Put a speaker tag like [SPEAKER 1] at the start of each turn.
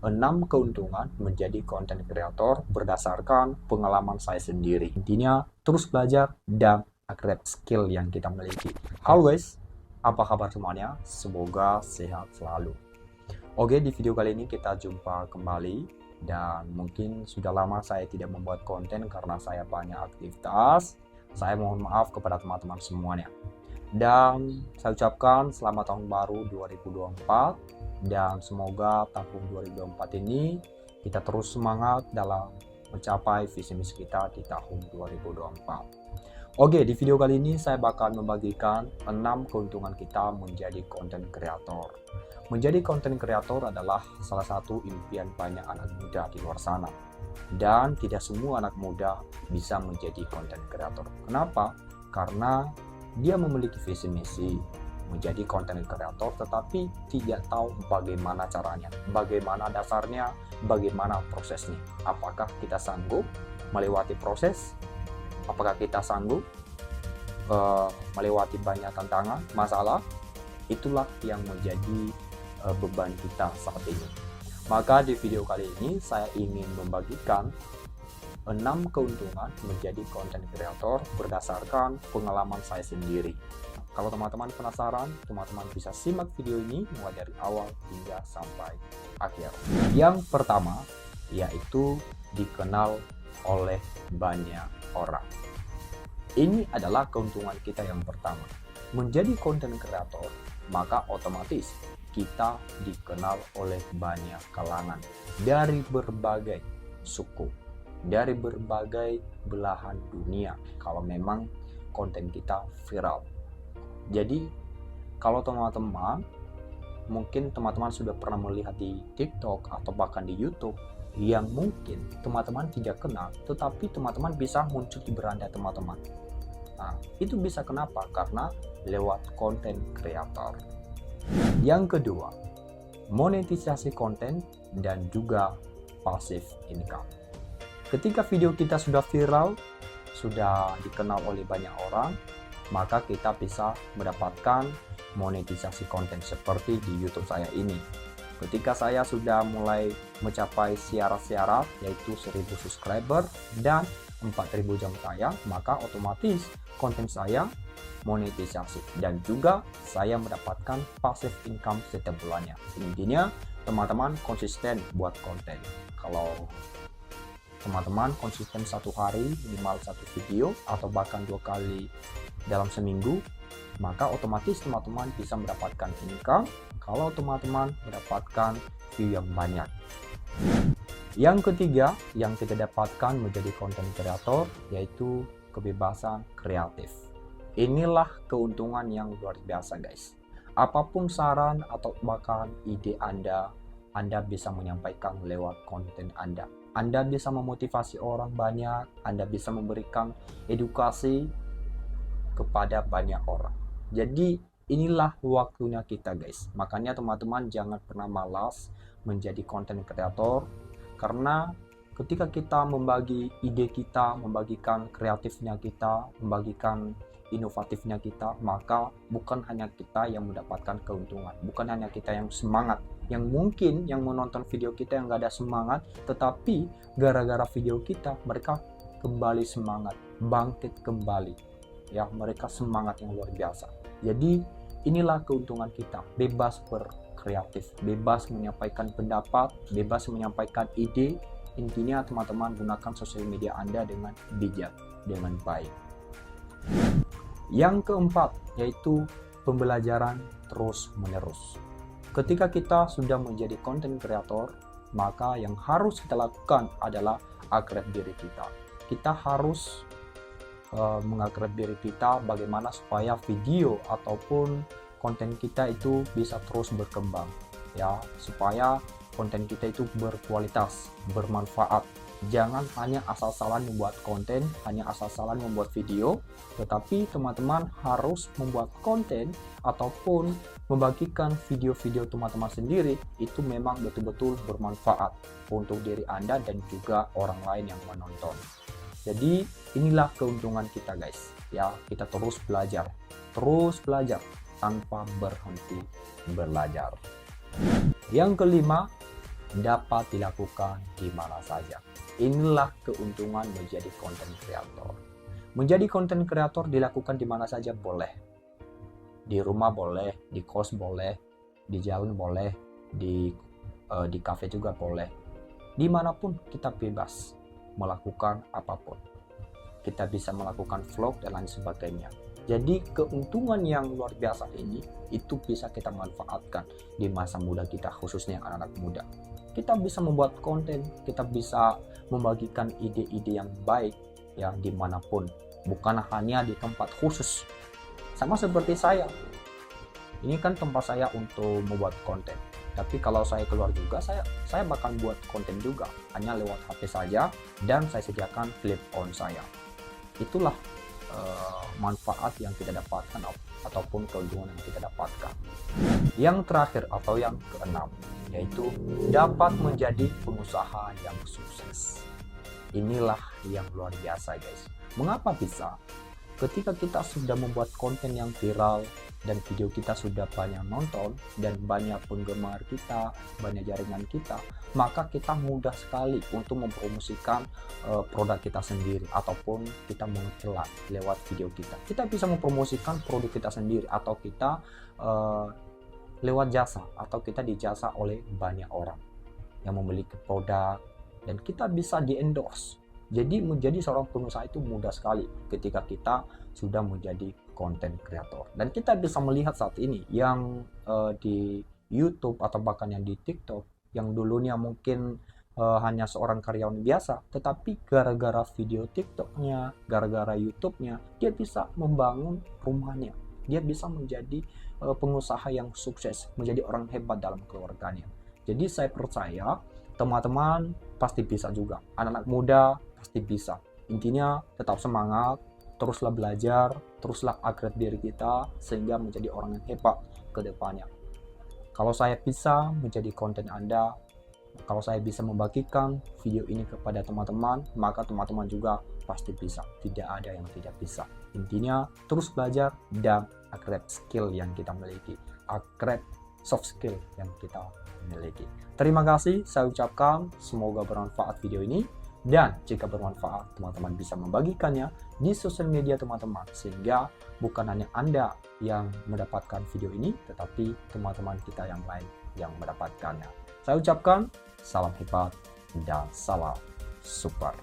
[SPEAKER 1] 6 keuntungan menjadi konten kreator berdasarkan pengalaman saya sendiri. Intinya, terus belajar dan upgrade skill yang kita miliki. Halo guys, apa kabar semuanya? Semoga sehat selalu. Oke, di video kali ini kita jumpa kembali. Dan mungkin sudah lama saya tidak membuat konten karena saya banyak aktivitas. Saya mohon maaf kepada teman-teman semuanya. Dan saya ucapkan selamat tahun baru 2024. Dan semoga tahun 2024 ini kita terus semangat dalam mencapai visi misi kita di tahun 2024. Oke, di video kali ini saya bakal membagikan 6 keuntungan kita menjadi konten kreator. Menjadi konten kreator adalah salah satu impian banyak anak muda di luar sana. Dan tidak semua anak muda bisa menjadi konten kreator. Kenapa? Karena dia memiliki visi misi menjadi konten kreator tetapi tidak tahu bagaimana caranya, bagaimana dasarnya, bagaimana prosesnya. Apakah kita sanggup melewati proses? Apakah kita sanggup melewati banyak tantangan, masalah? Itulah yang menjadi beban kita saat ini. Maka di video kali ini saya ingin membagikan 6 keuntungan menjadi konten kreator berdasarkan pengalaman saya sendiri. Kalau teman-teman penasaran, teman-teman bisa simak video ini mulai dari awal hingga sampai akhir. Yang pertama, yaitu dikenal oleh banyak orang. Ini adalah keuntungan kita yang pertama. Menjadi konten kreator, maka otomatis kita dikenal oleh banyak kalangan dari berbagai suku, dari berbagai belahan dunia kalau memang konten kita viral. Jadi kalau teman-teman mungkin teman-teman sudah pernah melihat di TikTok atau bahkan di YouTube yang mungkin teman-teman tidak kenal, tetapi teman-teman bisa muncul di beranda teman-teman. Nah, itu bisa kenapa? Karena lewat konten kreator. Yang kedua, monetisasi konten dan juga passive income. Ketika video kita sudah viral, sudah dikenal oleh banyak orang, maka kita bisa mendapatkan monetisasi konten seperti di YouTube saya ini. Ketika saya sudah mulai mencapai syarat-syarat yaitu 1000 subscriber dan 4000 jam tayang, maka otomatis konten saya monetisasi dan juga saya mendapatkan passive income setiap bulannya. Intinya teman-teman konsisten buat konten. Kalau teman-teman konsisten satu hari minimal satu video atau bahkan 2 kali dalam seminggu, maka otomatis teman-teman bisa mendapatkan income kalau teman-teman mendapatkan view yang banyak. Yang ketiga yang kita dapatkan menjadi konten kreator yaitu kebebasan kreatif. Inilah keuntungan yang luar biasa guys. Apapun saran atau bahkan ide Anda bisa menyampaikan lewat konten Anda. Anda bisa memotivasi orang banyak, Anda bisa memberikan edukasi kepada banyak orang. Jadi inilah waktunya kita guys. Makanya teman-teman jangan pernah malas menjadi konten kreator, karena ketika kita membagi ide kita, membagikan kreatifnya kita, membagikan inovatifnya kita, maka bukan hanya kita yang mendapatkan keuntungan, bukan hanya kita yang semangat, yang mungkin yang menonton video kita yang gak ada semangat, tetapi gara-gara video kita mereka kembali semangat, bangkit kembali ya, mereka semangat yang luar biasa. Jadi inilah keuntungan kita, bebas berkreatif, bebas menyampaikan pendapat, bebas menyampaikan ide. Intinya teman-teman gunakan sosial media Anda dengan bijak, dengan baik. Yang keempat yaitu pembelajaran terus menerus. Ketika kita sudah menjadi konten kreator, maka yang harus kita lakukan adalah upgrade diri kita. Kita harus mengupgrade diri kita bagaimana supaya video ataupun konten kita itu bisa terus berkembang ya, supaya konten kita itu berkualitas, bermanfaat. Jangan hanya asal-asalan membuat konten, hanya asal-asalan membuat video, tetapi teman-teman harus membuat konten ataupun membagikan video-video teman-teman sendiri itu memang betul-betul bermanfaat untuk diri Anda dan juga orang lain yang menonton. Jadi inilah keuntungan kita guys ya, kita terus belajar tanpa berhenti belajar. Yang kelima dapat dilakukan di mana saja. Inilah keuntungan menjadi content creator. Menjadi content creator dilakukan di mana saja boleh. Di rumah boleh, di kos boleh, di jalan boleh, di kafe juga boleh. Dimanapun kita bebas melakukan apapun. Kita bisa melakukan vlog dan lain sebagainya. Jadi keuntungan yang luar biasa ini itu bisa kita manfaatkan di masa muda kita, khususnya anak-anak muda. Kita bisa membuat konten, kita bisa membagikan ide-ide yang baik ya dimanapun, bukan hanya di tempat khusus. Sama seperti saya, ini kan tempat saya untuk membuat konten. Tapi kalau saya keluar juga, saya bakal buat konten juga, hanya lewat HP saja, dan saya sediakan flip phone saya. Itulah manfaat yang kita dapatkan ataupun keuntungan yang kita dapatkan. Yang terakhir atau yang keenam, yaitu dapat menjadi pengusaha yang sukses. Inilah yang luar biasa, guys. Mengapa bisa? Ketika kita sudah membuat konten yang viral dan video kita sudah banyak nonton dan banyak penggemar kita, banyak jaringan kita, maka kita mudah sekali untuk mempromosikan produk kita sendiri ataupun kita mengiklan lewat video kita. Kita bisa mempromosikan produk kita sendiri atau kita lewat jasa atau kita dijasa oleh banyak orang yang memiliki produk dan kita bisa di-endorse. Jadi menjadi seorang pengusaha itu mudah sekali ketika kita sudah menjadi content creator. Dan kita bisa melihat saat ini yang di YouTube atau bahkan yang di TikTok yang dulunya mungkin hanya seorang karyawan biasa, tetapi gara-gara video TikToknya, gara-gara YouTube-nya, dia bisa membangun rumahnya. Dia bisa menjadi pengusaha yang sukses, menjadi orang hebat dalam keluarganya. Jadi saya percaya teman-teman pasti bisa juga. Anak-anak muda pasti bisa. Intinya tetap semangat, teruslah belajar, teruslah upgrade diri kita sehingga menjadi orang yang hebat ke depannya. Kalau saya bisa menjadi konten Anda, kalau saya bisa membagikan video ini kepada teman-teman, maka teman-teman juga pasti bisa. Tidak ada yang tidak bisa. Intinya terus belajar dan upgrade skill yang kita miliki, upgrade soft skill yang kita miliki. Terima kasih saya ucapkan, semoga bermanfaat video ini. Dan jika bermanfaat, teman-teman bisa membagikannya di sosial media teman-teman, sehingga bukan hanya Anda yang mendapatkan video ini, tetapi teman-teman kita yang lain yang mendapatkannya. Saya ucapkan salam hebat dan salam super.